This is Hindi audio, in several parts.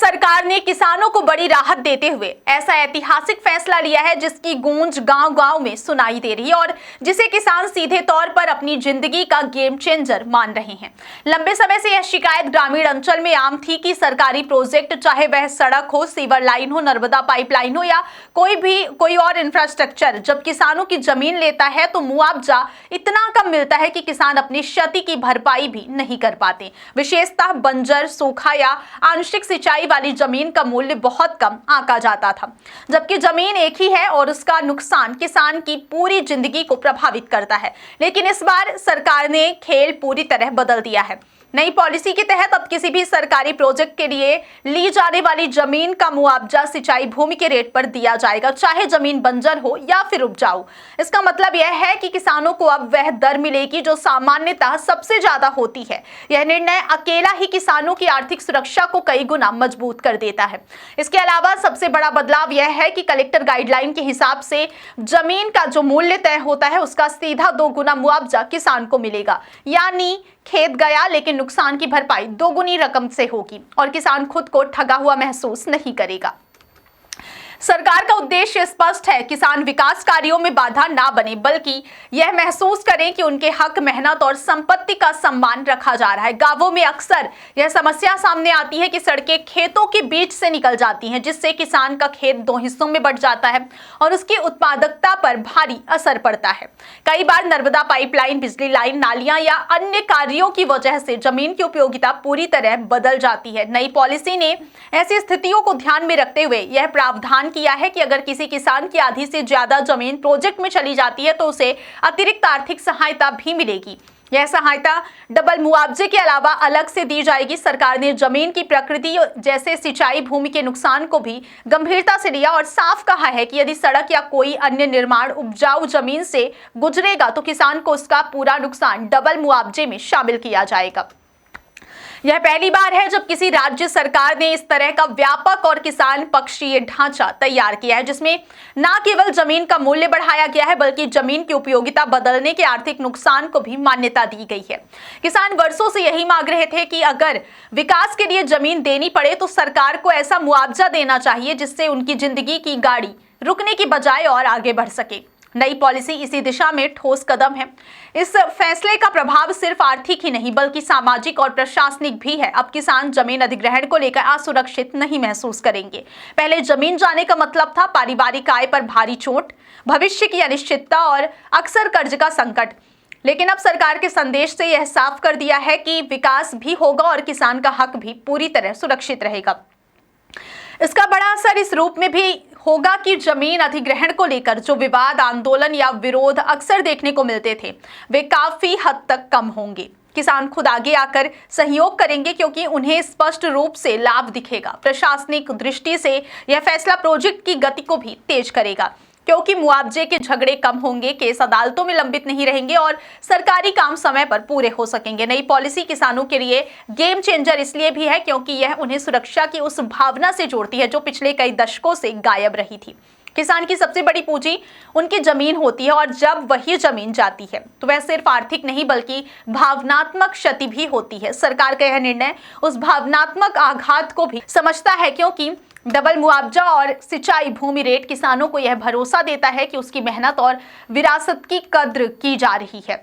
सरकार ने किसानों को बड़ी राहत देते हुए ऐसा ऐतिहासिक फैसला लिया है जिसकी गूंज गांव-गांव में सुनाई दे रही है और जिसे किसान सीधे तौर पर अपनी जिंदगी का गेम चेंजर मान रहे हैं। लंबे समय से यह शिकायत ग्रामीण अंचल में आम थी कि सरकारी प्रोजेक्ट, चाहे वह सड़क हो, सीवर लाइन हो, नर्मदा पाइपलाइन हो या कोई और इंफ्रास्ट्रक्चर, जब किसानों की जमीन लेता है तो मुआवजा इतना कम मिलता है कि किसान अपनी क्षति की भरपाई भी नहीं कर पाते। विशेषतः बंजर, सूखा या आंशिक सिंचाई वाली जमीन का मूल्य बहुत कम आंका जाता था, जबकि जमीन एक ही है और उसका नुकसान किसान की पूरी जिंदगी को प्रभावित करता है। लेकिन इस बार सरकार ने खेल पूरी तरह बदल दिया है। नई पॉलिसी के तहत अब किसी भी सरकारी प्रोजेक्ट के लिए ली जाने वाली जमीन का मुआवजा सिंचाई भूमि के रेट पर दिया जाएगा, चाहे जमीन बंजर हो या फिर उपजाऊ। इसका मतलब यह है कि किसानों को अब वह दर मिलेगी जो सामान्यतः सबसे ज्यादा होती है। यह निर्णय अकेला ही किसानों की आर्थिक सुरक्षा को कई गुना मजबूत कर देता है। इसके अलावा सबसे बड़ा बदलाव यह है कि कलेक्टर गाइडलाइन के हिसाब से जमीन का जो मूल्य तय होता है उसका सीधा 2 गुना मुआवजा किसान को मिलेगा। यानी खेत गया लेकिन नुकसान की भरपाई 2 गुनी रकम से होगी और किसान खुद को ठगा हुआ महसूस नहीं करेगा। सरकार का उद्देश्य स्पष्ट है, किसान विकास कार्यों में बाधा ना बने, बल्कि यह महसूस करें कि उनके हक, मेहनत और संपत्ति का सम्मान रखा जा रहा है। गांवों में अक्सर यह समस्या सामने आती है कि सड़कें खेतों के बीच से निकल जाती हैं, जिससे किसान का खेत 2 हिस्सों में बंट जाता है और उसकी उत्पादकता पर भारी असर पड़ता है। कई बार नर्मदा पाइपलाइन, बिजली लाइन, नालियां या अन्य कार्यों की वजह से जमीन की उपयोगिता पूरी तरह बदल जाती है। नई पॉलिसी ने ऐसी स्थितियों को ध्यान में रखते हुए यह प्रावधान किया है कि अगर किसी किसान की आधी से ज्यादा जमीन प्रोजेक्ट में चली जाती है तो उसे अतिरिक्त आर्थिक सहायता भी मिलेगी। यह सहायता डबल मुआवजे के अलावा अलग से दी जाएगी। सरकार ने जमीन की प्रकृति जैसे सिंचाई भूमि के नुकसान को भी गंभीरता से लिया और साफ कहा है कि यदि सड़क या कोई अन्य निर्माण उपजाऊ जमीन से गुजरेगा तो किसान को उसका पूरा नुकसान डबल मुआवजे में शामिल किया जाएगा। यह पहली बार है जब किसी राज्य सरकार ने इस तरह का व्यापक और किसान पक्षीय ढांचा तैयार किया है, जिसमें न केवल जमीन का मूल्य बढ़ाया गया है बल्कि जमीन की उपयोगिता बदलने के आर्थिक नुकसान को भी मान्यता दी गई है। किसान वर्षों से यही मांग रहे थे कि अगर विकास के लिए जमीन देनी पड़े तो सरकार को ऐसा मुआवजा देना चाहिए जिससे उनकी जिंदगी की गाड़ी रुकने की बजाय और आगे बढ़ सके। नई पॉलिसी इसी दिशा में ठोस कदम है। इस फैसले का प्रभाव सिर्फ आर्थिक ही नहीं बल्कि सामाजिक और प्रशासनिक भी है। अब किसान जमीन अधिग्रहण को लेकर असुरक्षित नहीं महसूस करेंगे। पहले जमीन जाने का मतलब था पारिवारिक आय पर भारी चोट, भविष्य की अनिश्चितता और अक्सर कर्ज का संकट। लेकिन अब सरकार के संदेश से यह साफ कर दिया है कि विकास भी होगा और किसान का हक भी पूरी तरह सुरक्षित रहेगा। इसका बड़ा असर इस रूप में भी होगा कि जमीन अधिग्रहण को लेकर जो विवाद, आंदोलन या विरोध अक्सर देखने को मिलते थे, वे काफी हद तक कम होंगे। किसान खुद आगे आकर सहयोग करेंगे क्योंकि उन्हें स्पष्ट रूप से लाभ दिखेगा। प्रशासनिक दृष्टि से यह फैसला प्रोजेक्ट की गति को भी तेज करेगा क्योंकि मुआवजे के झगड़े कम होंगे, केस अदालतों में लंबित नहीं रहेंगे और सरकारी काम समय पर पूरे हो सकेंगे। नई पॉलिसी किसानों के लिए गेम चेंजर इसलिए भी है क्योंकि यह उन्हें सुरक्षा की उस भावना से जोड़ती है जो पिछले कई दशकों से गायब रही थी। किसान की सबसे बड़ी पूंजी उनकी जमीन होती है और जब वही जमीन जाती है तो वह सिर्फ आर्थिक नहीं बल्कि भावनात्मक क्षति भी होती है। सरकार का यह निर्णय उस भावनात्मक आघात को भी समझता है क्योंकि डबल मुआवजा और सिंचाई भूमि रेट किसानों को यह भरोसा देता है कि उसकी मेहनत और विरासत की कद्र की जा रही है।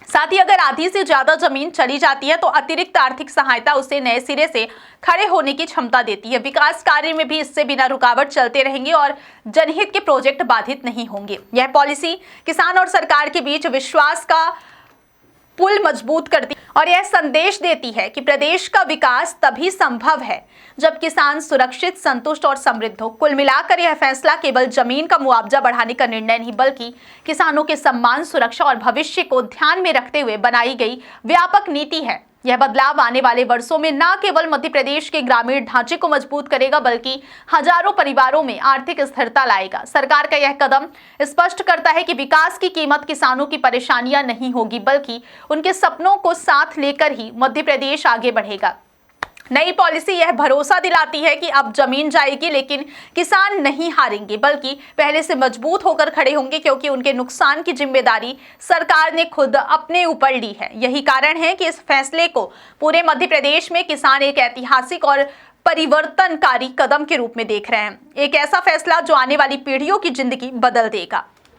साथ ही अगर आधी से ज्यादा जमीन चली जाती है तो अतिरिक्त आर्थिक सहायता उसे नए सिरे से खड़े होने की क्षमता देती है। विकास कार्य में भी इससे बिना रुकावट चलते रहेंगे और जनहित के प्रोजेक्ट बाधित नहीं होंगे। यह पॉलिसी किसान और सरकार के बीच विश्वास का पुल मजबूत करती और यह संदेश देती है कि प्रदेश का विकास तभी संभव है जब किसान सुरक्षित, संतुष्ट और समृद्ध हो। कुल मिलाकर यह फैसला केवल जमीन का मुआवजा बढ़ाने का निर्णय नहीं बल्कि किसानों के सम्मान, सुरक्षा और भविष्य को ध्यान में रखते हुए बनाई गई व्यापक नीति है। यह बदलाव आने वाले वर्षों में न केवल मध्य प्रदेश के ग्रामीण ढांचे को मजबूत करेगा बल्कि हजारों परिवारों में आर्थिक स्थिरता लाएगा। सरकार का यह कदम स्पष्ट करता है कि विकास की कीमत किसानों की परेशानियां नहीं होगी बल्कि उनके सपनों को साथ लेकर ही मध्य प्रदेश आगे बढ़ेगा। नई पॉलिसी यह भरोसा दिलाती है कि अब जमीन जाएगी लेकिन किसान नहीं हारेंगे, बल्कि पहले से मजबूत होकर खड़े होंगे, क्योंकि उनके नुकसान की जिम्मेदारी सरकार ने खुद अपने ऊपर ली है। यही कारण है कि इस फैसले को पूरे मध्य प्रदेश में किसान एक ऐतिहासिक और परिवर्तनकारी कदम के रूप में देख रहे हैं। एक ऐसा फैसला जो आने वाली पीढ़ियों की जिंदगी बदल देगा।